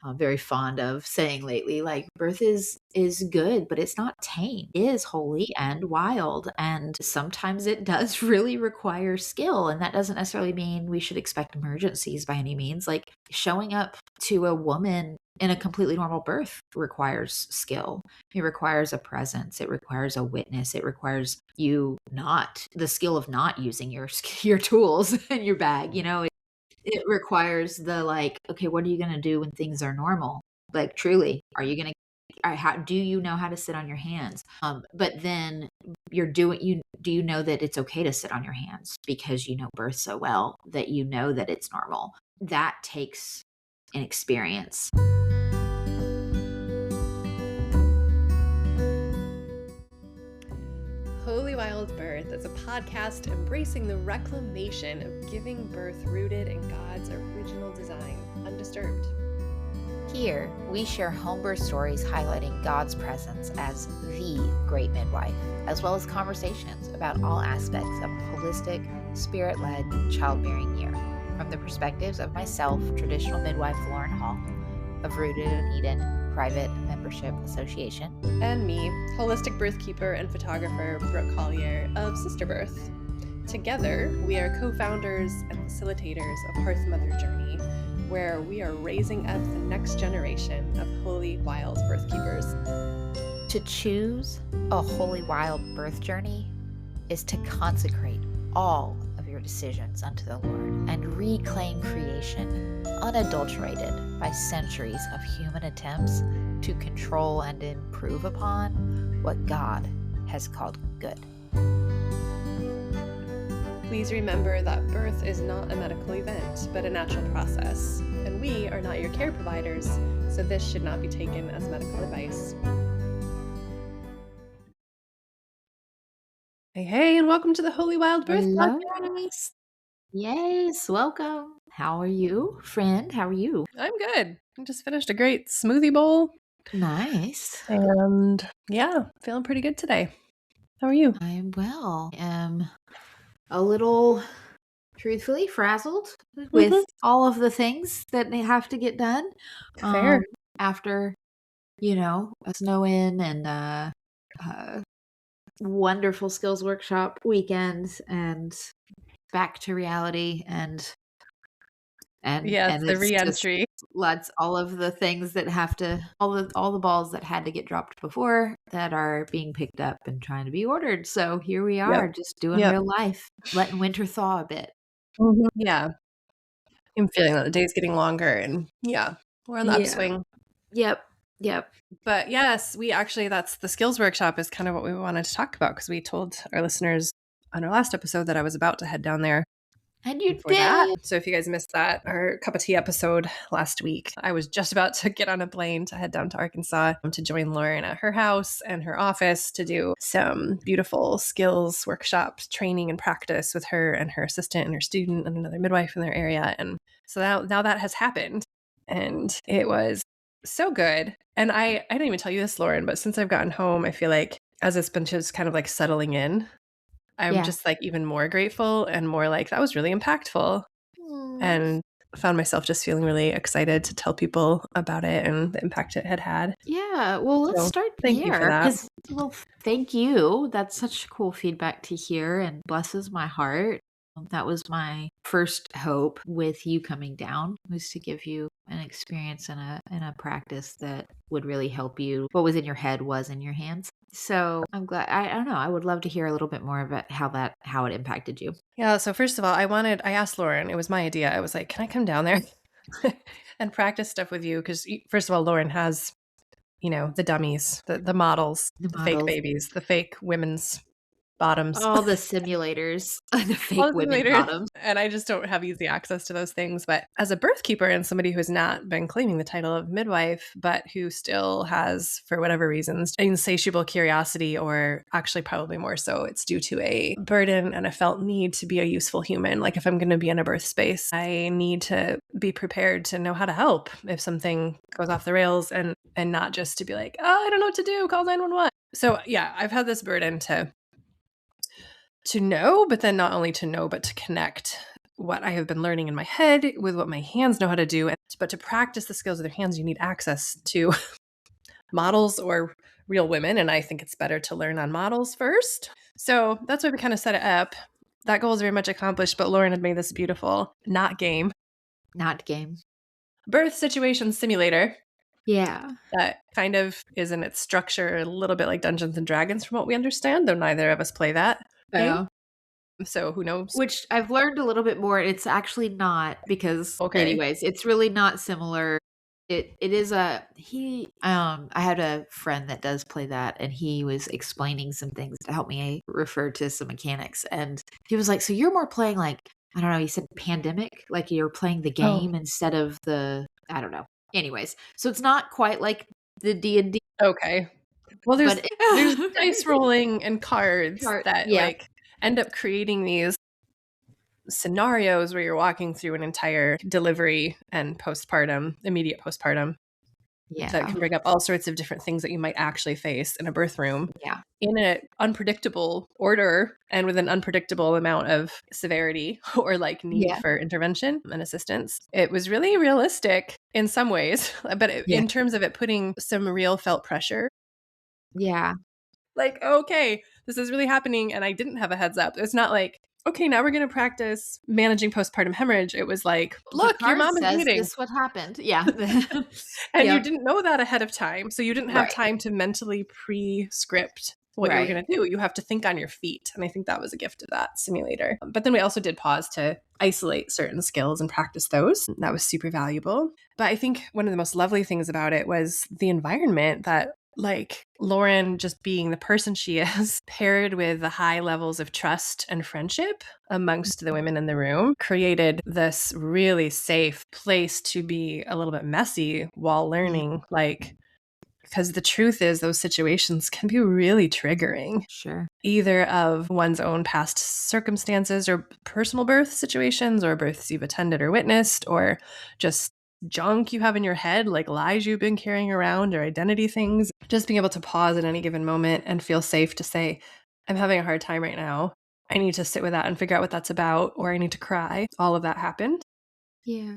I'm very fond of saying lately, like, birth is good, but it's not tame. It is holy and wild, and sometimes it does really require skill, and that doesn't necessarily mean we should expect emergencies by any means. Like, showing up to a woman in a completely normal birth requires skill. It requires a presence. It requires a witness. It requires you not the skill of not using your tools in your bag. It requires the, like, okay, what are you going to do when things are normal? Like, truly, are you going to, how do you know how to sit on your hands? But then do you know that it's okay to sit on your hands because you know birth so well that you know that it's normal? That takes an experience. Holy Wild Birth is a podcast embracing the reclamation of giving birth rooted in God's original design, undisturbed. Here, we share home birth stories highlighting God's presence as the great midwife, as well as conversations about all aspects of a holistic, spirit-led childbearing year, from the perspectives of myself, traditional midwife Lauren Hall, of Rooted in Eden Private Membership Association, and me, holistic birthkeeper and photographer Brooke Collier of Sister Birth. Together, we are co-founders and facilitators of Hearth Mother Journey, where we are raising up the next generation of holy wild birthkeepers. To choose a holy wild birth journey is to consecrate all of your decisions unto the Lord and reclaim creation unadulterated by centuries of human attempts to control and improve upon what God has called good. Please remember that birth is not a medical event, but a natural process, and we are not your care providers, so this should not be taken as medical advice. Hey, and welcome to the Holy Wild Birth Hello. Podcast. Yes, welcome. How are you, friend? How are you? I'm good. I just finished a great smoothie bowl. Nice. And yeah, feeling pretty good today. How are you? I am well. I am a little, truthfully, frazzled with all of the things that they have to get done. Fair. After, a snow in and wonderful skills workshop weekend and back to reality and Yes, the it's re-entry. just all of the things that have to all the balls that had to get dropped before that are being picked up and trying to be ordered. So here we are, just doing real life, letting winter thaw a bit. Mm-hmm. Yeah. I'm feeling that the day's getting longer and we're on the upswing. Yep. But yes, that's the skills workshop is kind of what we wanted to talk about because we told our listeners on our last episode that I was about to head down there. And you did. So if you guys missed that, our cup of tea episode last week, I was just about to get on a plane to head down to Arkansas to join Lauren at her house and her office to do some beautiful skills workshops, training and practice with her and her assistant and her student and another midwife in their area. And so now that has happened and it was so good. And I didn't even tell you this, Lauren, but since I've gotten home, I feel like as it's been just kind of like settling in, I'm just like even more grateful and more like that was really impactful. And found myself just feeling really excited to tell people about it and the impact it had. Yeah. Well, let's start there. Thank you for that. Well, thank you. That's such cool feedback to hear and blesses my heart. That was my first hope with you coming down, was to give you an experience and a practice that would really help you. What was in your head was in your hands. So I'm glad. I don't know. I would love to hear a little bit more about how it impacted you. Yeah. So first of all, I asked Lauren, it was my idea. I was like, can I come down there and practice stuff with you? Because first of all, Lauren has, the dummies, the models, the fake babies, the fake women's bottoms. All the simulators, the fake women bottoms. And I just don't have easy access to those things. But as a birthkeeper and somebody who has not been claiming the title of midwife, but who still has, for whatever reasons, insatiable curiosity, or actually probably more so, it's due to a burden and a felt need to be a useful human. Like if I'm going to be in a birth space, I need to be prepared to know how to help if something goes off the rails and not just to be like, oh, I don't know what to do, call 911. So yeah, I've had this burden to know, but then not only to know, but to connect what I have been learning in my head with what my hands know how to do. But to practice the skills with your hands, you need access to models or real women. And I think it's better to learn on models first. So that's why we kind of set it up. That goal is very much accomplished, but Lauren had made this beautiful, not game birth situation simulator. Yeah. That kind of is in its structure a little bit like Dungeons and Dragons from what we understand, though neither of us play that game. So who knows? Which I've learned a little bit more. It's actually not, because anyways, it's really not similar. It is I had a friend that does play that, and he was explaining some things to help me refer to some mechanics, and he was like, so you're more playing like, I don't know, he said pandemic, like you're playing the game instead of the, I don't know. Anyways, so it's not quite like the D&D. Okay. Well, there's dice rolling and cards that like end up creating these scenarios where you're walking through an entire delivery and immediate postpartum. Yeah. That can bring up all sorts of different things that you might actually face in a birth room. Yeah. In an unpredictable order and with an unpredictable amount of severity or like need for intervention and assistance. It was really realistic in some ways, but in terms of it putting some real felt pressure. Yeah. Like, okay, this is really happening and I didn't have a heads up. It's not like, okay, now we're going to practice managing postpartum hemorrhage. It was like, look, your mom is bleeding. This is what happened. Yeah. And you didn't know that ahead of time. So you didn't have time to mentally pre-script what you were going to do. You have to think on your feet. And I think that was a gift of that simulator. But then we also did pause to isolate certain skills and practice those. That was super valuable. But I think one of the most lovely things about it was the environment that, like, Lauren just being the person she is, paired with the high levels of trust and friendship amongst the women in the room, created this really safe place to be a little bit messy while learning, like, because the truth is those situations can be really triggering. Sure. Either of one's own past circumstances or personal birth situations or births you've attended or witnessed, or just junk you have in your head, like lies you've been carrying around or identity things. Just being able to pause at any given moment and feel safe to say, I'm having a hard time right now. I need to sit with that and figure out what that's about, or I need to cry. All of that happened. Yeah.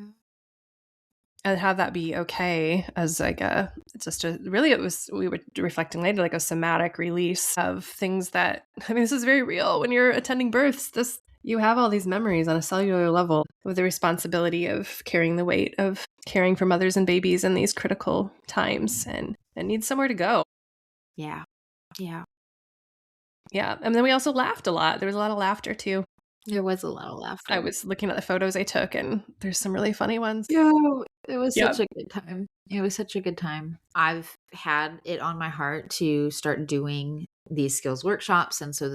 And have that be okay as like we were reflecting later, like a somatic release of things that, I mean, this is very real. When you're attending births, you have all these memories on a cellular level with the responsibility of carrying the weight of caring for mothers and babies in these critical times, and need somewhere to go. Yeah. Yeah. Yeah. And then we also laughed a lot. There was a lot of laughter too. There was a lot of laughter. I was looking at the photos I took, and there's some really funny ones. Yeah, it was such a good time. It was such a good time. I've had it on my heart to start doing these skills workshops. And so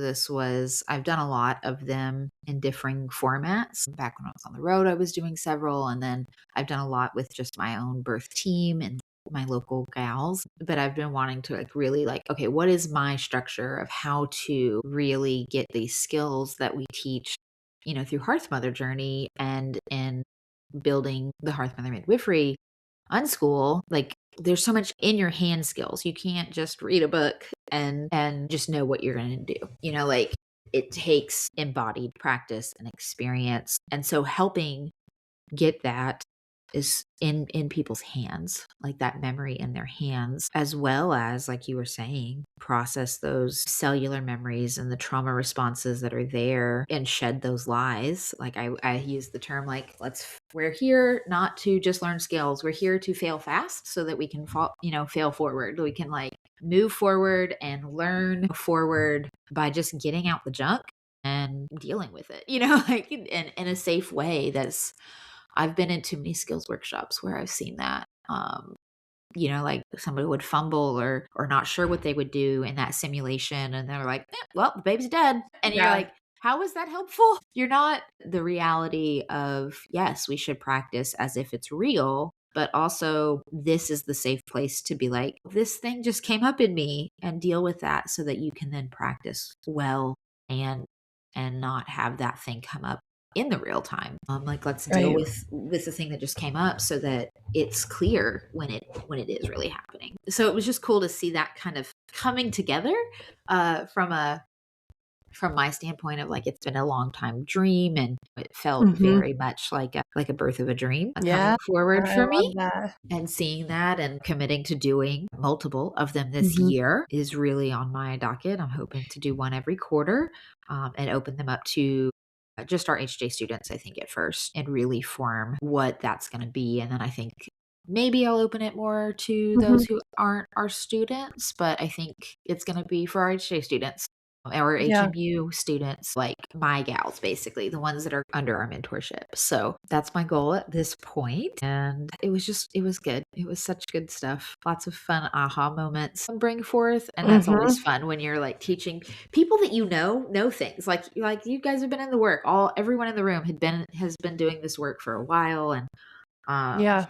I've done a lot of them in differing formats. Back when I was on the road, I was doing several. And then I've done a lot with just my own birth team and my local gals. But I've been wanting to really okay, what is my structure of how to really get these skills that we teach, through Hearth Mother Journey and in building the Hearth Mother Midwifery Unschool. Like, there's so much in your hand skills. You can't just read a book and just know what you're going to do. It takes embodied practice and experience. And so helping get that is in people's hands, like that memory in their hands, as well as, like you were saying, process those cellular memories and the trauma responses that are there and shed those lies. Like I use the term, like, we're here not to just learn skills. We're here to fail fast so that we can fail forward. We can move forward and learn forward by just getting out the junk and dealing with it, in a safe way. I've been in too many skills workshops where I've seen that, somebody would fumble or not sure what they would do in that simulation. And they're like, well, the baby's dead. And you're like, how is that helpful? You're not the reality of, yes, we should practice as if it's real, but also this is the safe place to be like, this thing just came up in me, and deal with that so that you can then practice well and not have that thing come up in the real time. Let's deal with the thing that just came up so that it's clear when it is really happening. So it was just cool to see that kind of coming together from a from my standpoint of like, it's been a long time dream, and it felt Mhm. very much like a birth of a dream Yeah, coming forward I for love me. that. And seeing that and committing to doing multiple of them this Mhm. year is really on my docket. I'm hoping to do one every quarter, and open them up to just our HJ students, I think, at first, and really form what that's going to be. And then I think maybe I'll open it more to Mhm. those who aren't our students, but I think it's going to be for our HJ students. Our Yeah. HMU students, like my gals, basically, the ones that are under our mentorship. So that's my goal at this point. And it was good. It was such good stuff. Lots of fun aha moments to bring forth. And that's always Mhm. fun when you're like teaching people that know things. Like you guys have been in the work. Everyone in the room has been doing this work for a while, and Yeah.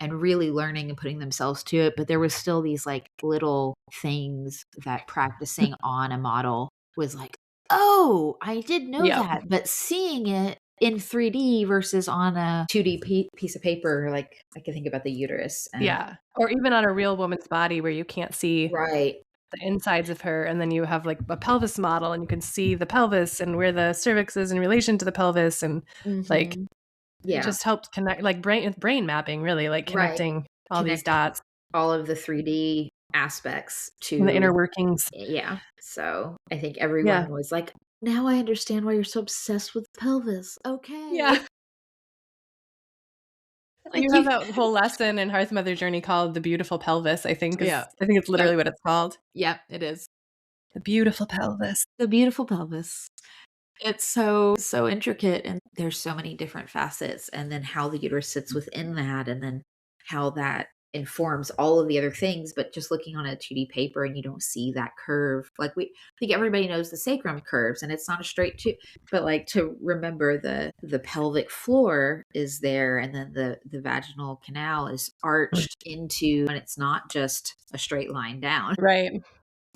and really learning and putting themselves to it. But there was still these like little things that practicing on a model was like, oh, I did know Yep. that, but seeing it in 3D versus on a 2D piece of paper, like I can think about the uterus and Yeah. Or even on a real woman's body where you can't see right. the insides of her, and then you have like a pelvis model and you can see the pelvis and where the cervix is in relation to the pelvis, and like Hmm. it Yeah, just helps connect, like brain mapping, really, like right. connecting all these Connecting dots all of the 3D aspects and the inner to workings. yeah. So I think Yeah. everyone was like, now I understand why you're so obsessed with pelvis. Yeah. Okay. Like You have you that whole lesson in Hearth Mother Journey called The Beautiful Pelvis, Yeah. I think it's Yep. literally what it's called. Yep, it is. The beautiful pelvis. The beautiful pelvis. It's so intricate, and there's so many different facets, and then how the uterus sits within that, and then how that informs all of the other things. But just looking on a 2D paper and you don't see that curve. Like I think everybody knows the sacrum curves and it's not a straight two, but like to remember the pelvic floor is there, and then the vaginal canal is arched into, and it's not just a straight line down. Right.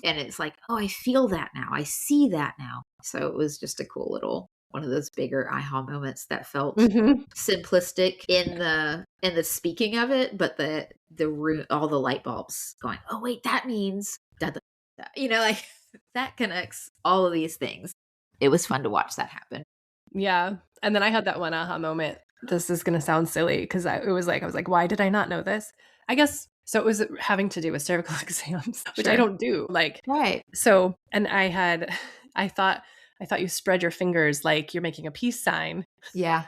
And it's like, oh, I feel that now. I see that now. So it was just a cool little one of those bigger aha moments that felt Mhm. simplistic in the speaking of it, but the room, all the light bulbs going, oh wait, that means da, da, da. Like that connects all of these things. It was fun to watch that happen. Yeah. And then I had that one aha moment. This is going to sound silly because I was like, why did I not know this? I guess so. It was having to do with cervical exams, which I Sure. don't do. Like, Right. so, and I thought you spread your fingers like you're making a peace sign. Yeah.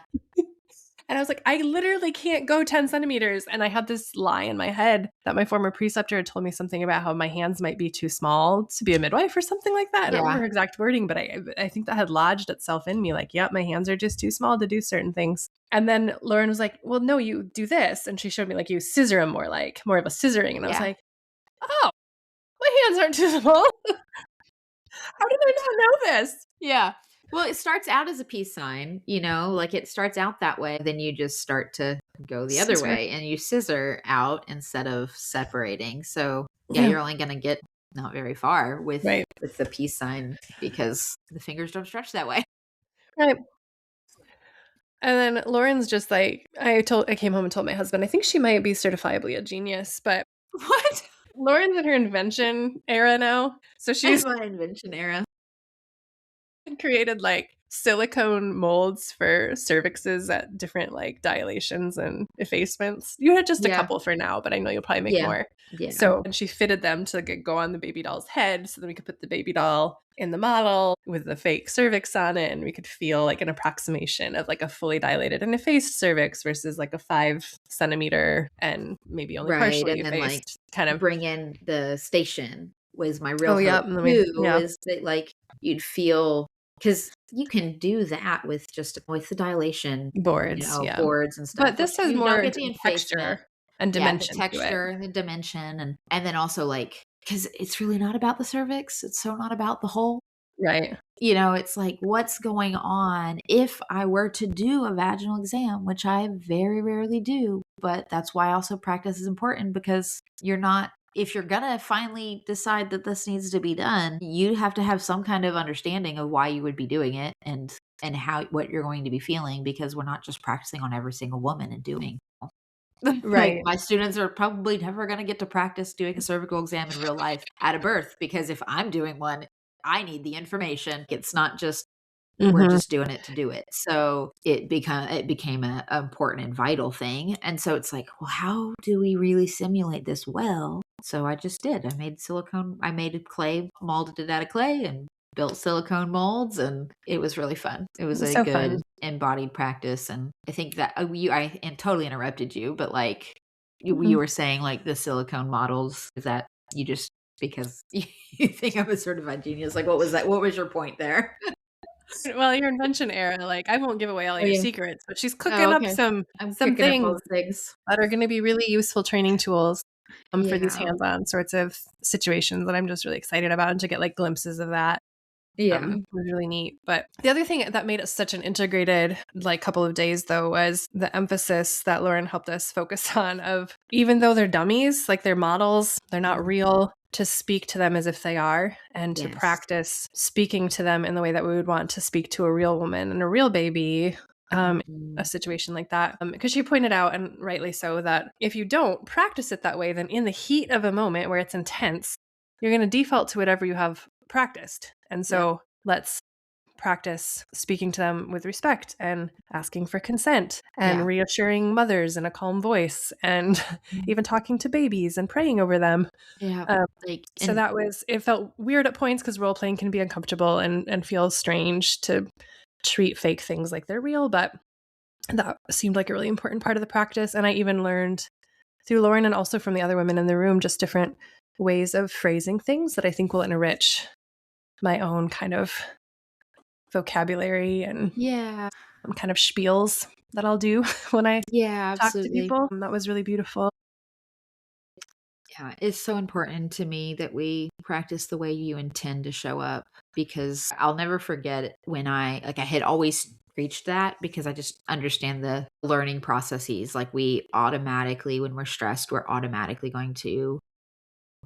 And I was like, I literally can't go 10 centimeters. And I had this lie in my head that my former preceptor had told me something about how my hands might be too small to be a midwife or something like that. I don't remember Yeah. her exact wording, but I think that had lodged itself in me. Like, yep, my hands are just too small to do certain things. And then Lauren was like, well, no, you do this. And she showed me like you scissor them more of a scissoring. And I was Yeah. like, oh, my hands aren't too small. How did I not know this? Yeah. Well, it starts out as a peace sign, like it starts out that way. Then you just start to go the other Scissor. way and you scissor out instead of separating. So yeah, Yeah. you're only going to get not very far with Right. the peace sign because the fingers don't stretch that way. Right. And then Lauren's just like, I came home and told my husband, I think she might be certifiably a genius, but What? Lauren's in her invention era now. So That's she's my invention era. created like silicone molds for cervixes at different like dilations and effacements. You had just a Yeah. couple for now, but I know you'll probably make Yeah. more. Yeah. So, and she fitted them to go on the baby doll's head so that we could put the baby doll in the model with the fake cervix on it, and we could feel like an approximation of like a fully dilated and effaced cervix versus like a 5 centimeter and maybe only Right. partially And then like effaced kind of. bring in the station was my real Oh yeah, hope and then too, is that like you'd feel, because you can do that with the dilation, boards, yeah. boards and stuff. But this has You don't more get the effacement. texture and Yeah, the dimension to it. texture and the dimension, and then also like, because it's really not about the cervix. It's so not about the whole. Right. It's like what's going on if I were to do a vaginal exam, which I very rarely do, but that's why also practice is important, because if you're gonna finally decide that this needs to be done, you have to have some kind of understanding of why you would be doing it, and what you're going to be feeling, because we're not just practicing on every single woman and doing. Like Right. my students are probably never going to get to practice doing a cervical exam in real life at a birth, because if I'm doing one, I need the information. It's not just we're Mhm. just doing it to do it. So it became a important and vital thing. And so it's like, well, how do we really simulate this well? So I just did. I made a clay, molded it out of clay and built silicone molds, and it was really fun. It was a So fun. good embodied practice. And I think that I and totally interrupted you, but like you Mhm. were saying like the silicone models, is that you just because you think I'm a certified genius? Like what was that? What was your point there? Well, your invention era, like, I won't give away all Oh, your yeah. secrets, but she's Oh, cooking up okay. some I'm some cooking up all things the things. that are gonna be really useful training tools, for these Yeah. hands-on sorts of situations that I'm just really excited about, and to get, like, glimpses of that, Yeah. was really neat. But the other thing that made it such an integrated, like, couple of days, though, was the emphasis that Lauren helped us focus on of even though they're dummies, like, they're models, they're not Mhm. real, to speak to them as if they are, and to Yes. practice speaking to them in the way that we would want to speak to a real woman and a real baby, a Mhm. situation like that. Because she pointed out, and rightly so, that if you don't practice it that way, then in the heat of a moment where it's intense, you're going to default to whatever you have practiced. And Yep. so let's practice speaking to them with respect and asking for consent and Yeah. reassuring mothers in a calm voice and Mhm. even talking to babies and praying over them. Yeah. Um, Like, so and it felt weird at points because role playing can be uncomfortable and feel strange to treat fake things like they're real, but that seemed like a really important part of the practice. And I even learned through Lauren and also from the other women in the room just different ways of phrasing things that I think will enrich my own kind of vocabulary and yeah. kind of spiels that I'll do when I Yeah, talk to absolutely. people. That was really beautiful. Yeah, it's so important to me that we practice the way you intend to show up, because I'll never forget when I had always preached that because I just understand the learning processes. Like we automatically, when we're stressed, we're automatically going to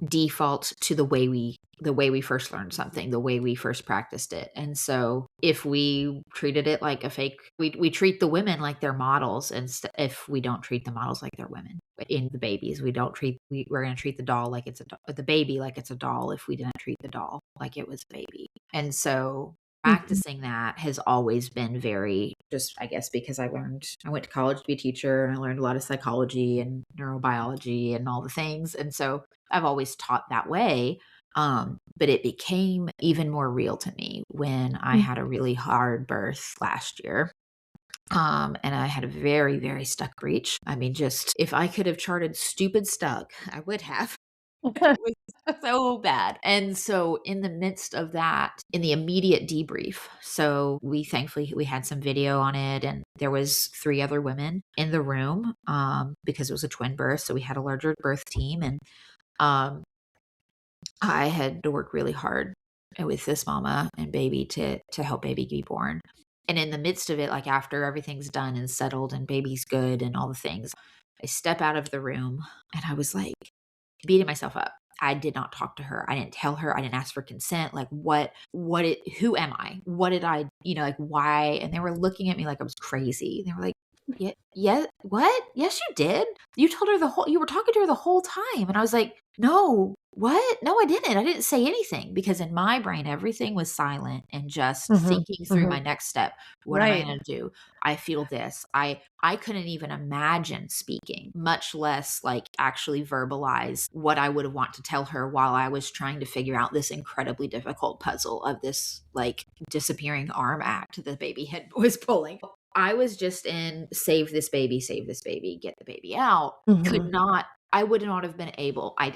default to the way we first learned something, the way we first practiced it. And so if we treated it like a fake, we treat the women like they're models, and if we don't treat the models like they're women. In the babies, we're going to treat the doll like it's the baby like it's a doll if we didn't treat the doll like it was a baby. And so Mhm. practicing that has always been very, just I guess because I went to college to be a teacher, and I learned a lot of psychology and neurobiology and all the things. And so I've always taught that way. But it became even more real to me when I Mhm. had a really hard birth last year. And I had a very, very stuck breech. I mean, just if I could have charted stupid stuck, I would have. It was so bad. And so in the midst of that, in the immediate debrief, so we had some video on it, and there was 3 other women in the room, because it was a twin birth, so we had a larger birth team. And um I had to work really hard with this mama and baby to help baby be born. And in the midst of it, like after everything's done and settled and baby's good and all the things, I step out of the room and I was like beating myself up. I did not talk to her. I didn't tell her. I didn't ask for consent. Like who am I? What did I, like why? And they were looking at me like I was crazy. They were like, yeah, yeah, what? Yes, you did. You were talking to her the whole time. And I was like, no, what? No, I didn't. I didn't say anything, because in my brain, everything was silent and just Mhm. thinking through my Mhm. next step. What am I Right. going to do? I feel this. I couldn't even imagine speaking, much less like actually verbalize what I would want to tell her while I was trying to figure out this incredibly difficult puzzle of this like disappearing arm act the baby head was pulling. I was just in save this baby, get the baby out. Could Mhm. not, I would not have been able, I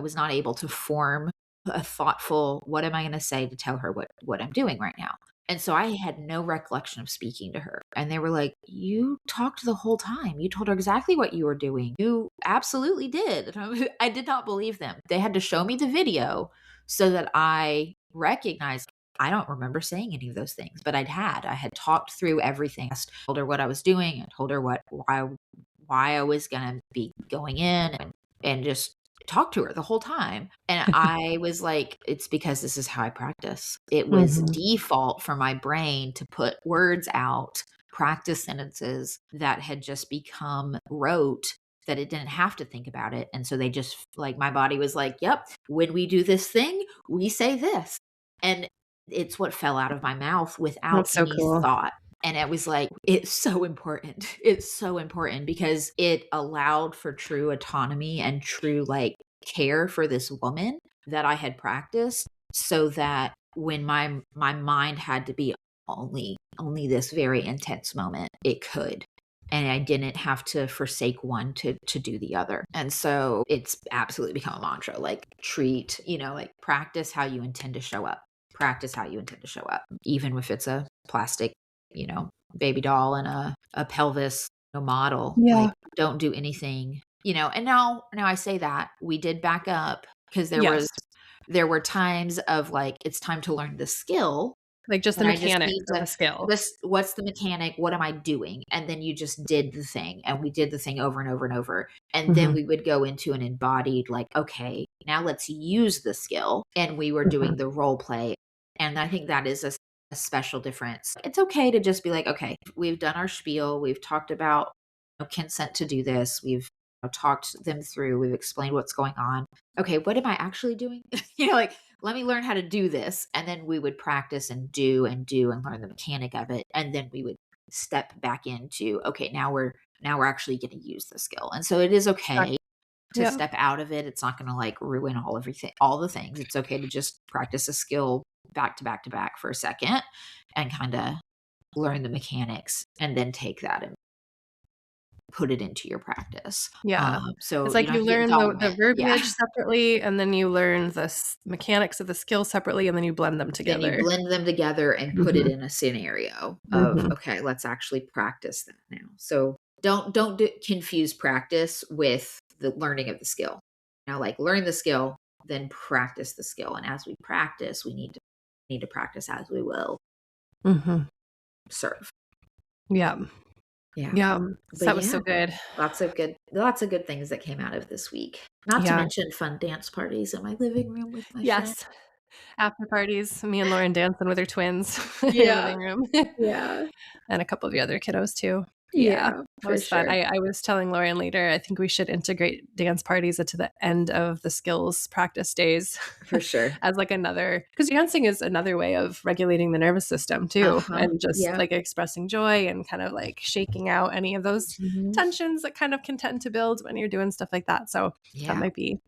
was not able to form a thoughtful, what am I going to say to tell her what I'm doing right now? And so I had no recollection of speaking to her. And they were like, you talked the whole time. You told her exactly what you were doing. You absolutely did. And I did not believe them. They had to show me the video so that I recognized I don't remember saying any of those things, but I had talked through everything. I told her what I was doing. I told her why I was going to be going in, and just talked to her the whole time. And I was like, it's because this is how I practice. It was Mhm. default for my brain to put words out, practice sentences that had just become rote, that it didn't have to think about it. And so they just, like, my body was like, yep, when we do this thing, we say this. And it's what fell out of my mouth without That's so any cool. thought. And it was like, it's so important. It's so important because it allowed for true autonomy and true like care for this woman that I had practiced, so that when my mind had to be only this very intense moment, it could. And I didn't have to forsake one to do the other. And so it's absolutely become a mantra, like treat, like practice how you intend to show up. Practice how you intend to show up, even if it's a plastic, baby doll and a pelvis model. Yeah. Like, don't do anything, and now I say that we did back up, because Yes. there were times of like, it's time to learn the skill. Like just the And I just mechanics need of to, the skill. what's the mechanic? What am I doing? And then you just did the thing, and we did the thing over and over and over. And then we would go into an embodied, like, okay, now let's use the skill. And we were doing the role play. And I think that is a special difference. It's okay to just be like, okay, we've done our spiel. We've talked about consent to do this. We've talked them through. We've explained what's going on. Okay, what am I actually doing? Like, let me learn how to do this. And then we would practice and do and learn the mechanic of it. And then we would step back into, okay, now we're actually going to use the skill. And so it is okay to Yeah. step out of it. It's not going to like ruin all the things. It's okay to just practice a skill back to back to back for a second and kind of learn the mechanics, and then take that and put it into your practice. Yeah. So It's like you have to get learn the dogma. verbiage separately, and then you learn the mechanics of the skill separately, and then you blend them Then together. you blend them together and put it in a scenario of, okay, let's actually practice that now. So don't confuse practice with the learning of the skill. Like, learn the skill, then practice the skill. And as we practice, we need to practice as we will serve. Yeah. Yeah. So that was so good. Lots of good things that came out of this week. Not to mention fun dance parties in my living room with my friends. After parties, me and Lauren dancing with her twins in the living room. Yeah. And a couple of the other kiddos too. Yeah, that was fun. I was telling Lauren later, I think we should integrate dance parties into the end of the skills practice days. For sure. As like another, because dancing is another way of regulating the nervous system too. And just like expressing joy and kind of like shaking out any of those tensions that kind of can tend to build when you're doing stuff like that. So that might be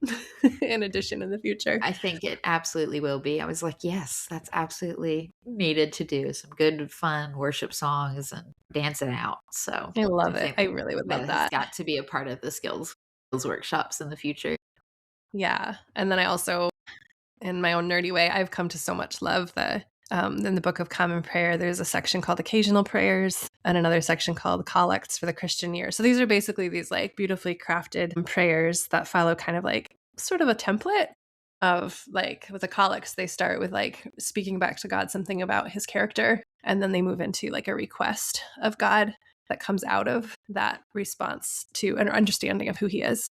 an addition in the future. I think it absolutely will be. I was like, yes, that's absolutely needed to do. Some good, fun worship songs and dancing out. So I love it. I really would love that. It's got to be a part of the skills workshops in the future. Yeah. And then I also, in my own nerdy way, I've come to so much love that in the Book of Common Prayer, there's a section called Occasional Prayers and another section called Collects for the Christian Year. So these are basically these like beautifully crafted prayers that follow kind of like sort of a template of like, with the collects, they start with like speaking back to God something about his character, and then they move into like a request of God that comes out of that response to an understanding of who he is.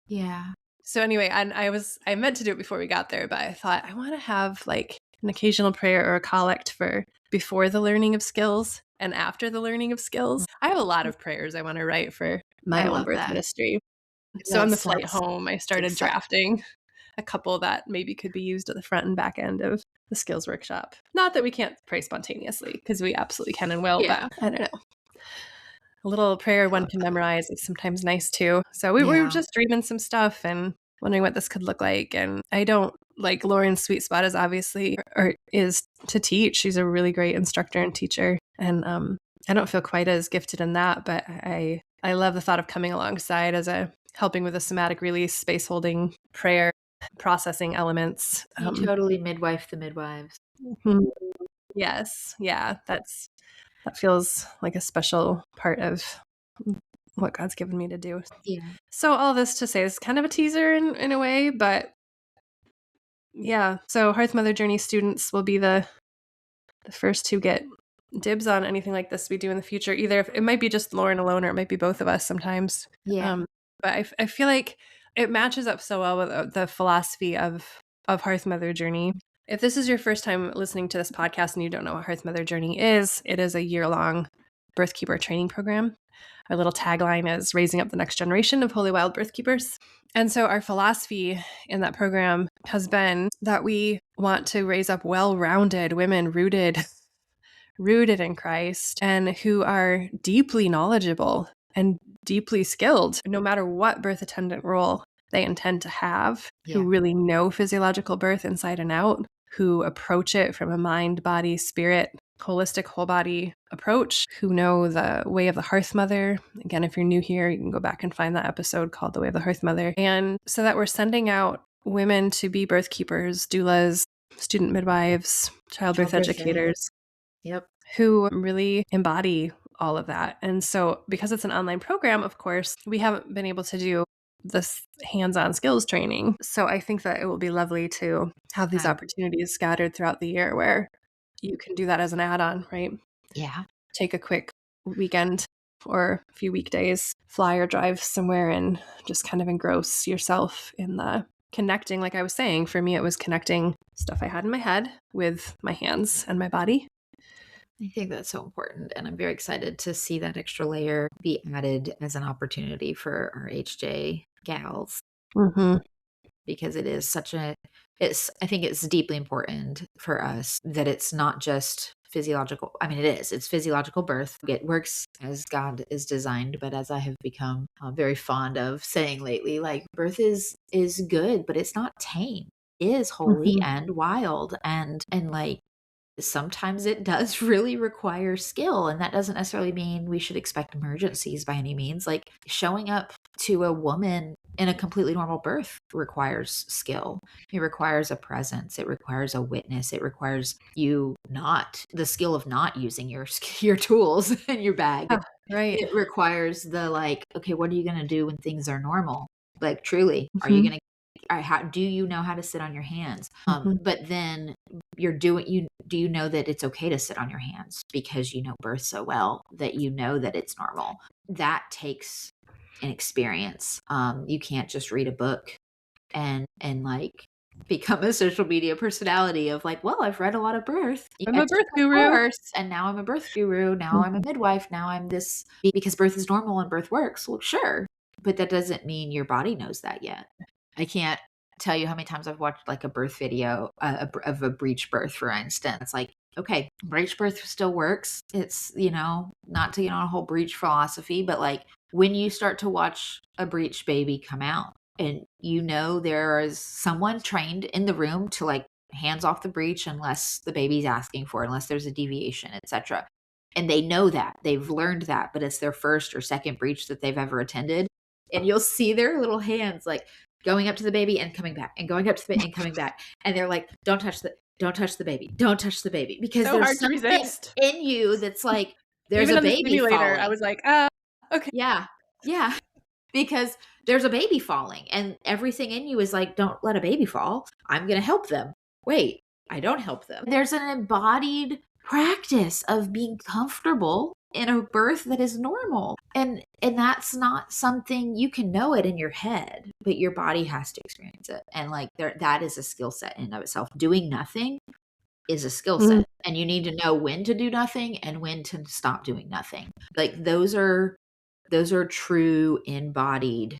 Yeah. So anyway, and I meant to do it before we got there, but I thought I want to have like an occasional prayer or a collect for before the learning of skills and after the learning of skills. I have a lot of prayers I want to write for my own birth ministry. So on the flight home, I started drafting a couple that maybe could be used at the front and back end of the skills workshop. Not that we can't pray spontaneously, because we absolutely can and will, but I don't know. A little prayer one can memorize is sometimes nice too. So we were just dreaming some stuff and wondering what this could look like. And I don't, like, Lauren's sweet spot is obviously, or is to teach. She's a really great instructor and teacher. And I don't feel quite as gifted in that, but I love the thought of coming alongside as helping with a somatic release, space holding, prayer, processing elements. You totally midwife the midwives. Yes. Yeah. That feels like a special part of what God's given me to do. Yeah. So all this to say is kind of a teaser in a way, but yeah. So Hearth Mother Journey students will be the first to get dibs on anything like this we do in the future. Either it might be just Lauren alone, or it might be both of us sometimes. Yeah. But I feel like it matches up so well with the philosophy of Hearth Mother Journey. If this is your first time listening to this podcast and you don't know what Hearth Mother Journey is, it is a year-long Birthkeeper training program. Our little tagline is raising up the next generation of holy wild birthkeepers. And so our philosophy in that program has been that we want to raise up well-rounded women rooted in Christ and who are deeply knowledgeable and deeply skilled, no matter what birth attendant role they intend to have, who really know physiological birth inside and out, who approach it from a mind, body, spirit, holistic whole body approach, who know the way of the hearth mother. Again, if you're new here, you can go back and find that episode called The Way of the Hearth Mother. And so that we're sending out women to be birth keepers, doulas, student midwives, childbirth educators. Yep. Who really embody all of that. And so because it's an online program, of course, we haven't been able to do this hands-on skills training. So I think that it will be lovely to have these opportunities scattered throughout the year where you can do that as an add-on, right? Yeah. Take a quick weekend or a few weekdays, fly or drive somewhere and just kind of engross yourself in the connecting. Like I was saying, for me, it was connecting stuff I had in my head with my hands and my body. I think that's so important. And I'm very excited to see that extra layer be added as an opportunity for our HJ gals. Mm-hmm. Because it is I think it's deeply important for us that it's not just physiological. I mean, it's physiological birth. It works as God is designed, but as I have become very fond of saying lately, like birth is good, but it's not tame. It is holy and wild. And like, sometimes it does really require skill, and that doesn't necessarily mean we should expect emergencies by any means. Like showing up to a woman in a completely normal birth requires skill. It requires a presence. It requires a witness. It requires the skill of not using your tools in your bag. Right. It requires the like, okay, what are you going to do when things are normal? Like truly, are you going to do you know how to sit on your hands? But then do you know that it's okay to sit on your hands because you know birth so well that you know that it's normal? That takes an experience. You can't just read a book and like become a social media personality of like, well, I've read a lot of birth. I'm a birth guru. And now I'm a birth guru. Now I'm a midwife. Now I'm this because birth is normal and birth works. Well, sure. But that doesn't mean your body knows that yet. I can't tell you how many times I've watched like a birth video of a breech birth, for instance. It's like, okay, breech birth still works. It's, not to get on a whole breech philosophy, but like when you start to watch a breech baby come out and there is someone trained in the room to like hands off the breech unless the baby's asking for it, unless there's a deviation, etc. And they know that. They've learned that, but it's their first or second breech that they've ever attended. And you'll see their little hands like going up to the baby and coming back and going up to the baby and coming back. And they're like, don't touch the baby. Don't touch the baby. Because so there's something in you that's like, there's even a baby falling. I was like, okay. Yeah. Yeah. Because there's a baby falling and everything in you is like, don't let a baby fall. I'm going to help them. Wait, I don't help them. There's an embodied practice of being comfortable in a birth that is normal. And that's not something you can know it in your head, but your body has to experience it. And like that is a skill set in and of itself. Doing nothing is a skill set. And you need to know when to do nothing and when to stop doing nothing. Like those are true embodied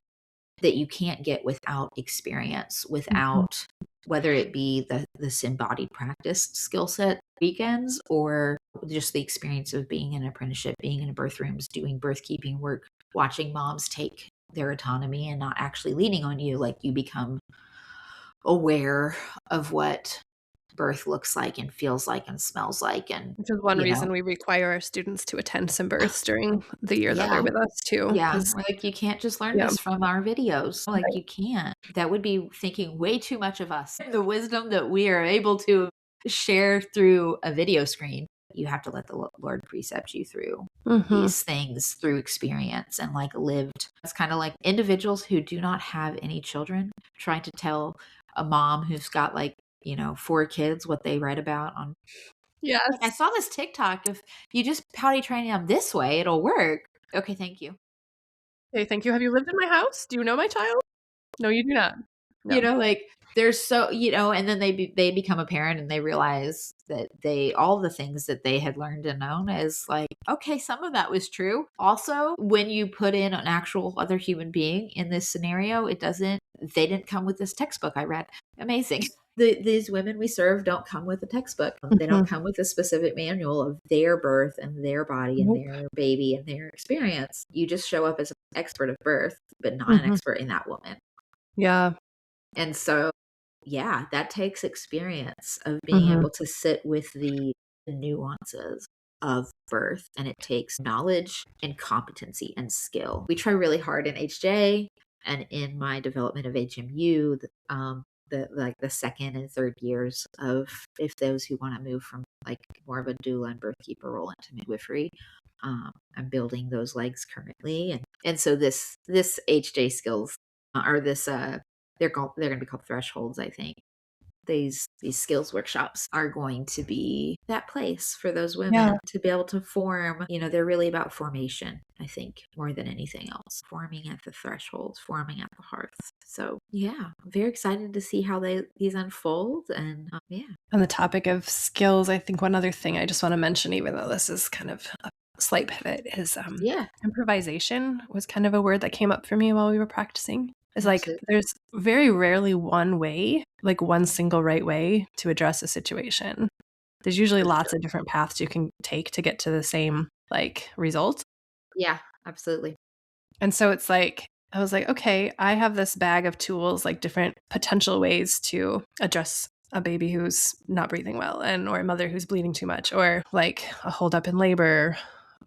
that you can't get without experience, without whether it be this embodied practice skill set weekends or just the experience of being in an apprenticeship, being in birth rooms, doing birth keeping work, watching moms take their autonomy and not actually leaning on you. Like you become aware of what birth looks like and feels like and smells like. And which is one reason we require our students to attend some births during the year that they're with us too. Yeah. Like you can't just learn this from our videos. Like you can't. That would be thinking way too much of us. The wisdom that we are able to share through a video screen. You have to let the Lord precept you through these things through experience and like lived. It's kind of like individuals who do not have any children trying to tell a mom who's got like 4 kids what they write about on. Yes. Like, I saw this TikTok. If you just potty train them this way, it'll work. Okay, thank you. Okay, thank you. Have you lived in my house? Do you know my child? No, you do not. You No. know, like they're so, and then they become a parent and they realize that all the things that they had learned and known is like, okay, some of that was true. Also, when you put in an actual other human being in this scenario, they didn't come with this textbook I read. Amazing. These women we serve don't come with a textbook. They don't Mhm. come with a specific manual of their birth and their body and Nope. their baby and their experience. You just show up as an expert of birth, but not an Mhm. expert in that woman. Yeah. And so, yeah, that takes experience of being Mhm. able to sit with the nuances of birth, and it takes knowledge and competency and skill. We try really hard in HJ and in my development of HMU, the second and third years of, if those who want to move from like more of a doula and birthkeeper role into midwifery. I'm building those legs currently, and so this HJ skills, or this they're going to be called thresholds, I think. These skills workshops are going to be that place for those Yeah. women to be able to form. They're really about formation, I think, more than anything else. Forming at the thresholds, forming at the hearths. So yeah, I'm very excited to see how these unfold. And yeah. On the topic of skills, I think one other thing I just want to mention, even though this is kind of a slight pivot, is Yeah, improvisation was kind of a word that came up for me while we were practicing. It's like absolutely. there's very rarely one way, like one single right way to address a situation. There's usually For lots sure. of different paths you can take to get to the same like result. Yeah, absolutely. And so it's like, I was like, okay, I have this bag of tools, like different potential ways to address a baby who's not breathing well, or a mother who's bleeding too much, or like a hold up in labor,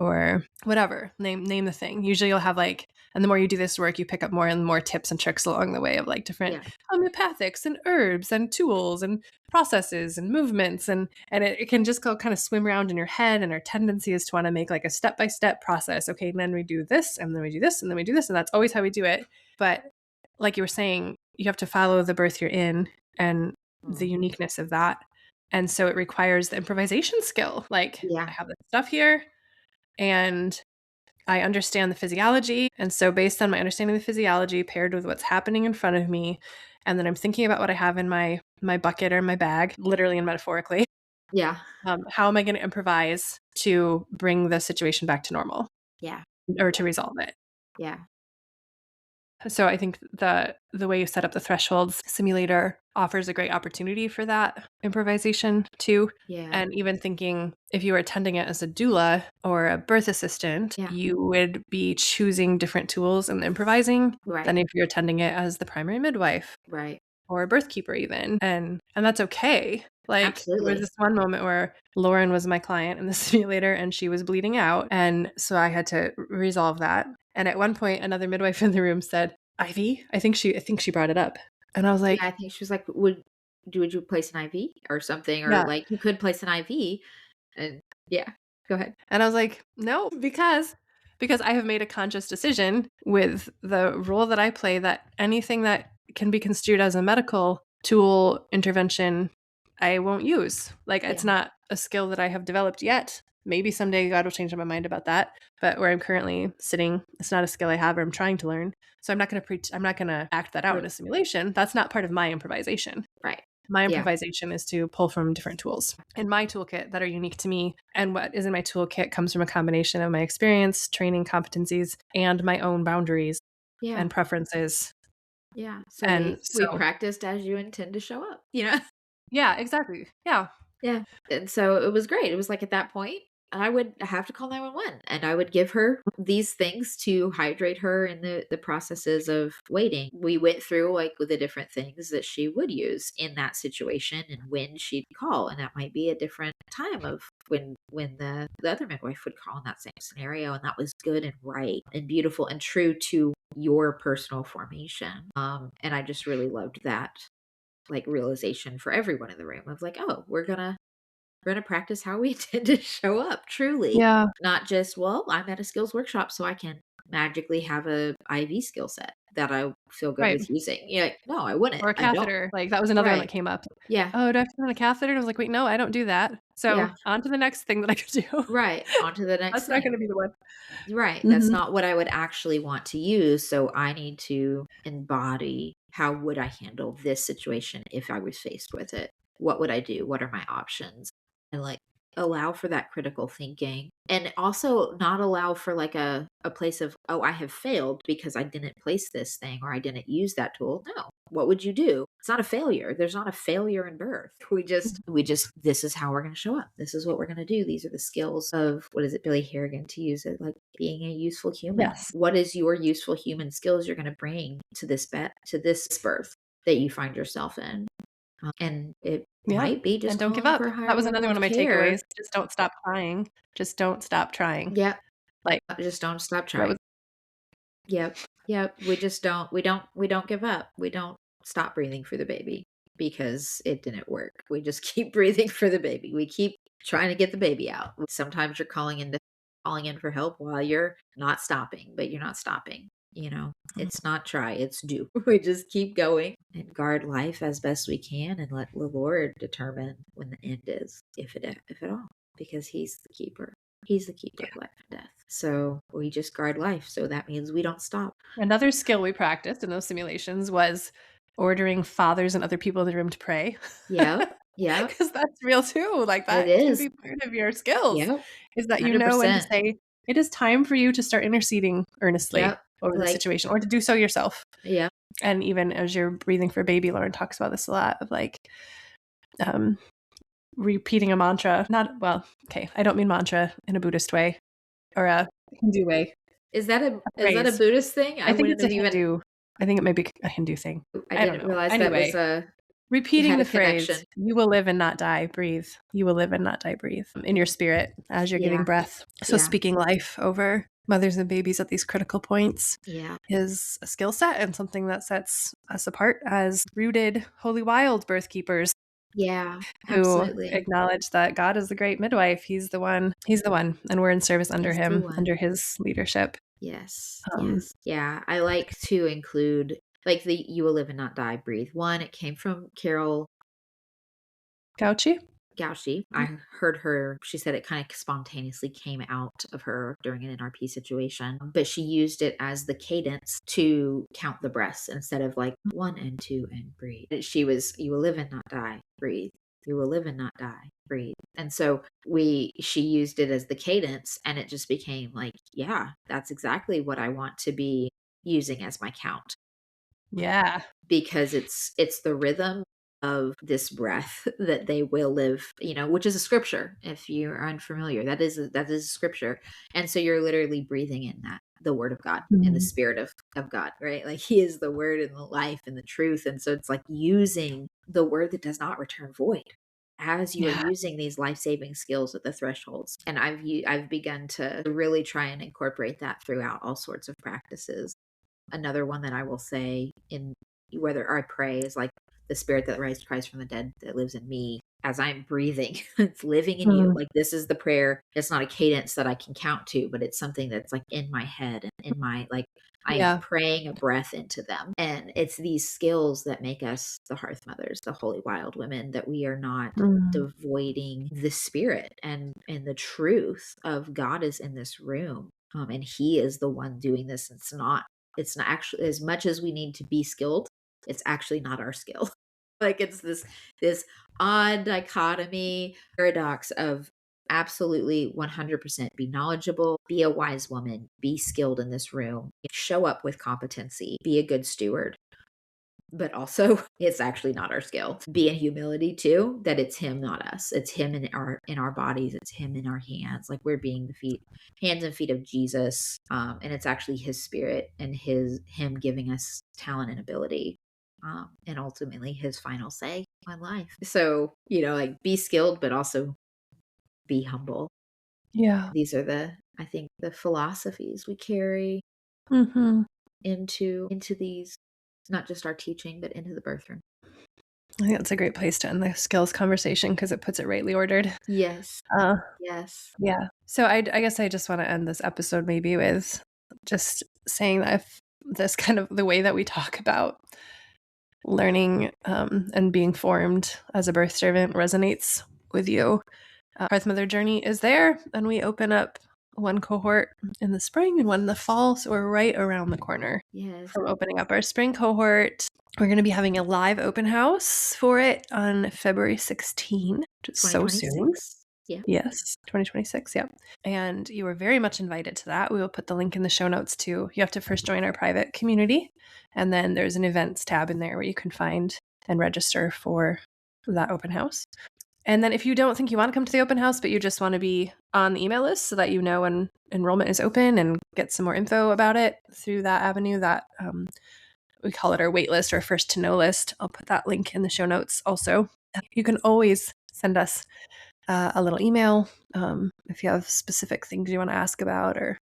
or whatever. Name the thing. Usually you'll have like, and the more you do this work, you pick up more and more tips and tricks along the way of like different Yeah. homeopathics and herbs and tools and processes and movements, and it can just go kind of swim around in your head. And our tendency is to want to make like a step-by-step process. Okay, and then we do this, and then we do this, and then we do this, and that's always how we do it. But like you were saying, you have to follow the birth you're in and the Mhm. uniqueness of that. And so it requires the improvisation skill. Like, I Yeah. have this stuff here and I understand the physiology. And so, based on my understanding of the physiology paired with what's happening in front of me, and then I'm thinking about what I have in my bucket or my bag, literally and metaphorically, Yeah. how am I going to improvise to bring the situation back to normal Yeah. or to resolve it? Yeah. So I think the way you set up the thresholds simulator offers a great opportunity for that improvisation too. Yeah. And even thinking if you were attending it as a doula or a birth assistant, Yeah. you would be choosing different tools and improvising Right. than if you're attending it as the primary midwife Right. or a birthkeeper even. And that's okay. Like there was Absolutely. this one moment where Lauren was my client in the simulator and she was bleeding out. And so I had to resolve that. And at one point another midwife in the room said, Ivy, I think she brought it up. And I was Yeah, like, I think she was like, would you place an IV or something? Or yeah. like you could place an IV. And yeah, go ahead. And I was like, no, because I have made a conscious decision with the role that I play that anything that can be construed as a medical tool intervention, I won't use. Like it's Yeah. not a skill that I have developed yet. Maybe someday God will change my mind about that. But where I'm currently sitting, it's not a skill I have or I'm trying to learn. So I'm not going to preach. I'm not going to act that out in Right. a simulation. That's not part of my improvisation. Right. My Yeah. improvisation is to pull from different tools in my toolkit that are unique to me. And what is in my toolkit comes from a combination of my experience, training, competencies, and my own boundaries Yeah. and preferences. Yeah. So And we so, practiced as you intend to show up, yeah, exactly. Yeah. Yeah. And so it was great. It was like at that point, I would have to call 911 and I would give her these things to hydrate her in the processes of waiting. We went through like with the different things that she would use in that situation and when she'd call. And that might be a different time of when the other midwife would call in that same scenario. And that was good and right and beautiful and true to your personal formation. And I just really loved that like realization for everyone in the room of like, oh, we're gonna practice how we intend to show up truly, Yeah. not just, well, I'm at a skills workshop so I can magically have a IV skill set that I feel good Right. with using. Yeah, no, I wouldn't. Or a I don't. catheter. Like, that was another one that Right. came up. Yeah. "Oh, do I have to put on a catheter?" And I was like, "Wait, no, I don't do that." So, Yeah. on to the next thing that I could do. Right. On to the next That's not thing. gonna be the one. Right. That's Mhm. not what I would actually want to use. So I need to embody how would I handle this situation if I was faced with it? What would I do? What are my options? And like allow for that critical thinking and also not allow for like a place of, oh, I have failed because I didn't place this thing or I didn't use that tool. No. What would you do? It's not a failure. There's not a failure in birth. We just this is how we're going to show up. This is what we're going to do. These are the skills of, what is it, Billy Harrigan, to use it like being a useful human. Yes. What is your useful human skills you're going to bring to this birth that you find yourself in? And it Yeah. might be And just don't give calling up. for a higher That was level another one of of my care. takeaways. Just don't stop trying. Just don't stop trying. Yep. Like, Just don't stop that was trying. Yep. Yep. We don't give up. We don't stop breathing for the baby because it didn't work. We just keep breathing for the baby. We keep trying to get the baby out. Sometimes you're calling in for help while you're not stopping, but you're not stopping. It's not try, it's do. We just keep going and guard life as best we can and let the Lord determine when the end is, if at all, because He's the keeper. He's the keeper of life and death. So we just guard life. So that means we don't stop. another skill we practiced in those simulations was ordering fathers and other people in the room to pray. Yep. Yep. Because that's real too. Like, It that can is. be part of your skills, Yep. is that you know when to 100%. say, it is time for you to start interceding earnestly Yep. over the Like, situation, or to do so yourself. yeah. And even as you're breathing for baby, Lauren talks about this a lot of like repeating a mantra. I don't mean mantra in a Buddhist way or a Hindu way. Is that a Phrase. Buddhist thing? I think wouldn't it's a have even Hindu. I think it might be a Hindu thing. I I don't didn't know. realize that Anyway, was repeating had the a connection. phrase, "You will live and not die, breathe. You will live and not die, breathe," in your spirit as you're giving Yeah. breath. So Yeah. speaking life over mothers and babies at these critical points Yeah. is a skill set and something that sets us apart as rooted, holy, wild birth keepers Yeah. who Absolutely. acknowledge that God is the great midwife. He's the one, and we're in service under He's the him, one. under his leadership. Yes. Um, Yes. Yeah. I like to include like the "You will live and not die, breathe." One, it came from Carol Gauchi? Gauchi. I heard her, she said it kind of spontaneously came out of her during an NRP situation, but she used it as the cadence to count the breaths instead of like 1 and 2 and breathe. She was, "You will live and not die, breathe. You will live and not die, breathe." And so she used it as the cadence and it just became like, yeah, that's exactly what I want to be using as my count. Yeah. Because it's the rhythm of this breath that they will live, which is a scripture. If you're unfamiliar, that is a scripture. And so you're literally breathing in that, the word of God and the spirit of God, right? Like He is the word and the life and the truth. And so it's like using the word that does not return void as you are Yeah. using these life-saving skills at the thresholds. And I've begun to really try and incorporate that throughout all sorts of practices. Another one that I will say in whether I pray is like the spirit that raised Christ from the dead that lives in me as I'm breathing, it's living in you. Like this is the prayer. It's not a cadence that I can count to, but it's something that's like in my head and in my, like, I am praying a breath into them. And it's these skills that make us the hearth mothers, the holy wild women, that we are not devoiding the spirit and the truth of God is in this room. And He is the one doing this. It's not actually, as much as we need to be skilled, it's actually not our skill. Like it's this odd dichotomy, paradox of absolutely 100% be knowledgeable, be a wise woman, be skilled in this room, show up with competency, be a good steward. But also it's actually not our skill. Be in humility too, that it's Him, not us. It's Him in our bodies. It's Him in our hands. Like we're being the hands and feet of Jesus. And it's actually His spirit and Him giving us talent and ability. And ultimately His final say on life. So, like be skilled, but also be humble. Yeah. These are I think the philosophies we carry into these, not just our teaching, but into the birth room. I think that's a great place to end the skills conversation because it puts it rightly ordered. Yes. Yes. Yeah. So I guess I just want to end this episode maybe with just saying that if this kind of the way that we talk about learning and being formed as a birth servant resonates with you, Hearth Mother Journey is there, and we open up one cohort in the spring and one in the fall, so we're right around the corner from opening up our spring cohort. We're going to be having a live open house for it on February 16, which is so soon. Yeah. Yes, 2026, yeah. And you are very much invited to that. We will put the link in the show notes too. You have to first join our private community, and then there's an events tab in there where you can find and register for that open house. And then if you don't think you want to come to the open house, but you just want to be on the email list so that you know when enrollment is open and get some more info about it through that avenue, that we call it our wait list or first to know list. I'll put that link in the show notes also. You can always send us a little email if you have specific things you want to ask about or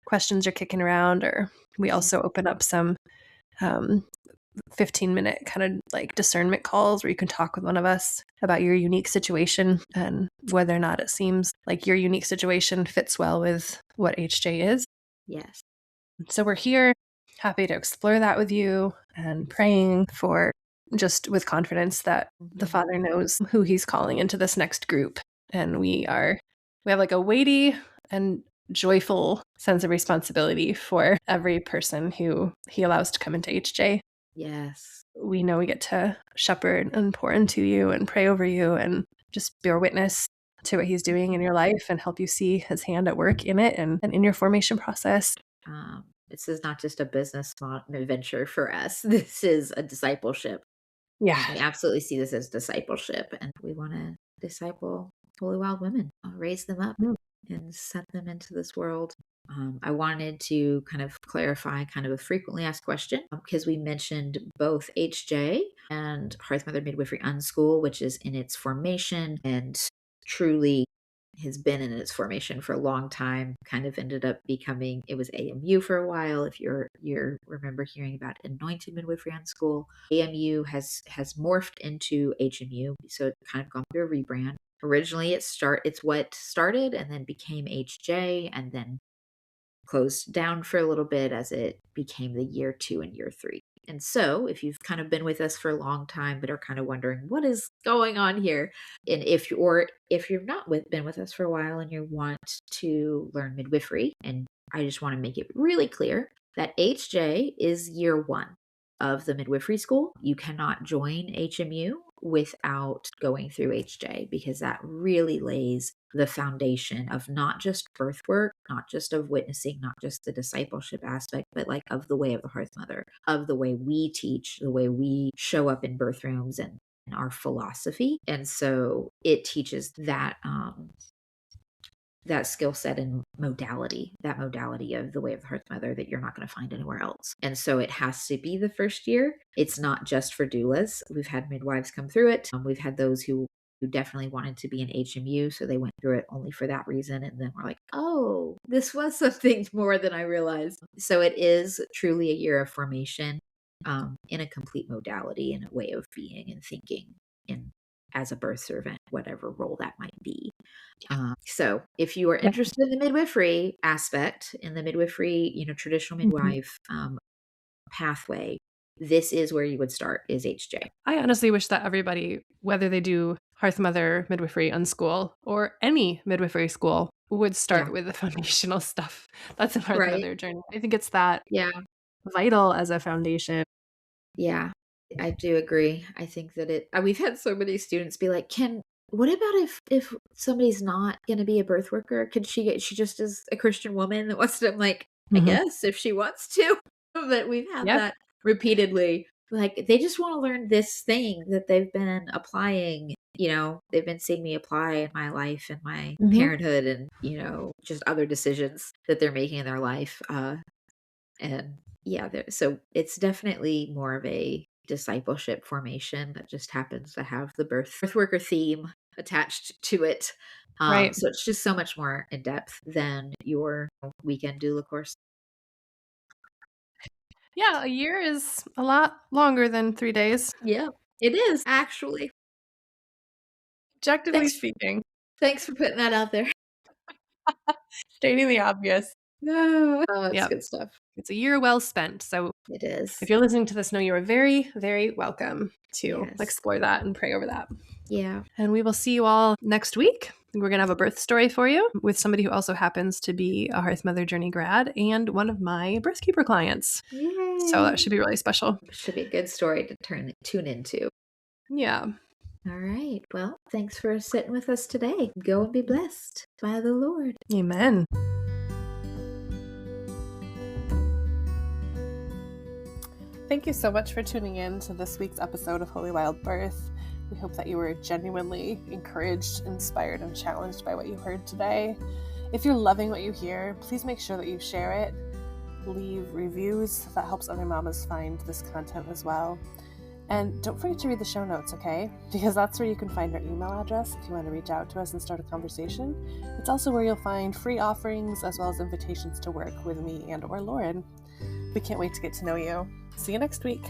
questions you're kicking around. Or we also open up some 15-minute kind of like discernment calls where you can talk with one of us about your unique situation and whether or not it seems like your unique situation fits well with what HJ is. Yes. So we're here, happy to explore that with you and praying for just with confidence that the Father knows who he's calling into this next group. And we have like a weighty and joyful sense of responsibility for every person who he allows to come into HJ. Yes. We know we get to shepherd and pour into you and pray over you and just bear witness to what he's doing in your life and help you see his hand at work in it and in your formation process. This is not just a business venture for us. This is a discipleship. Yeah. We absolutely see this as discipleship, and we want to disciple holy wild women, raise them up and set them into this world. I wanted to kind of clarify kind of a frequently asked question because we mentioned both HJ and Hearth Mother Midwifery Unschool, which is in its formation and truly has been in its formation for a long time, kind of ended up becoming, it was AMU for a while. If you're remember hearing about Anointed Midwifery Unschool, AMU has morphed into HMU. So it kind of gone through a rebrand. Originally it's what started and then became HJ and then closed down for a little bit as it became the year 2 and year 3. And so if you've kind of been with us for a long time but are kind of wondering what is going on here, and if you've not been with us for a while and you want to learn midwifery, and I just want to make it really clear that HJ is year 1 of the midwifery school. You cannot join HMU without going through HJ because that really lays the foundation of not just birth work, not just of witnessing, not just the discipleship aspect, but like of the way of the Hearth Mother, of the way we teach, the way we show up in birth rooms and our philosophy. And so it teaches that that skill set and modality, that modality of the way of the Hearth Mother that you're not going to find anywhere else. And so it has to be the first year. It's not just for doulas. We've had midwives come through it. We've had those who definitely wanted to be an HMU, so they went through it only for that reason. And then we're like, oh, this was something more than I realized. So it is truly a year of formation in a complete modality and a way of being and thinking in as a birth servant, whatever role that might be. So if you are interested in the midwifery aspect, in the midwifery, traditional midwife pathway, this is where you would start, is HJ. I honestly wish that everybody, whether they do Hearth Mother Midwifery Unschool or any midwifery school, would start with the foundational stuff. That's in Hearth Mother Journey. I think it's that vital as a foundation. Yeah, I do agree. I think that we've had so many students be like, what about if somebody's not going to be a birth worker? She just is a Christian woman that wants to, I'm like, I guess if she wants to, but we've had that repeatedly. Like they just want to learn this thing that they've been applying, they've been seeing me apply in my life and my parenthood and, just other decisions that they're making in their life. And yeah, so it's definitely more of a discipleship formation that just happens to have the birth worker theme attached to it. Right. So it's just so much more in depth than your weekend doula course. Yeah, a year is a lot longer than 3 days. Yeah, it is actually. Objectively speaking. Thanks for putting that out there. Stating the obvious. No. Oh, it's Yep. good stuff. It's a year well spent. So It is. if you're listening to this, know you are very, very welcome to Yes. explore that and pray over that. Yeah. And we will see you all next week. We're going to have a birth story for you with somebody who also happens to be a Hearth Mother Journey grad and one of my Birthkeeper clients. Yay. So that should be really special. Should be a good story to tune into. Yeah. All right. Well, thanks for sitting with us today. Go and be blessed by the Lord. Amen. Thank you so much for tuning in to this week's episode of Holy Wild Birth. We hope that you were genuinely encouraged, inspired, and challenged by what you heard today. If you're loving what you hear, please make sure that you share it. Leave reviews. That helps other mamas find this content as well. And don't forget to read the show notes, okay? Because that's where you can find our email address if you want to reach out to us and start a conversation. It's also where you'll find free offerings as well as invitations to work with me and or Lauren. We can't wait to get to know you. See you next week.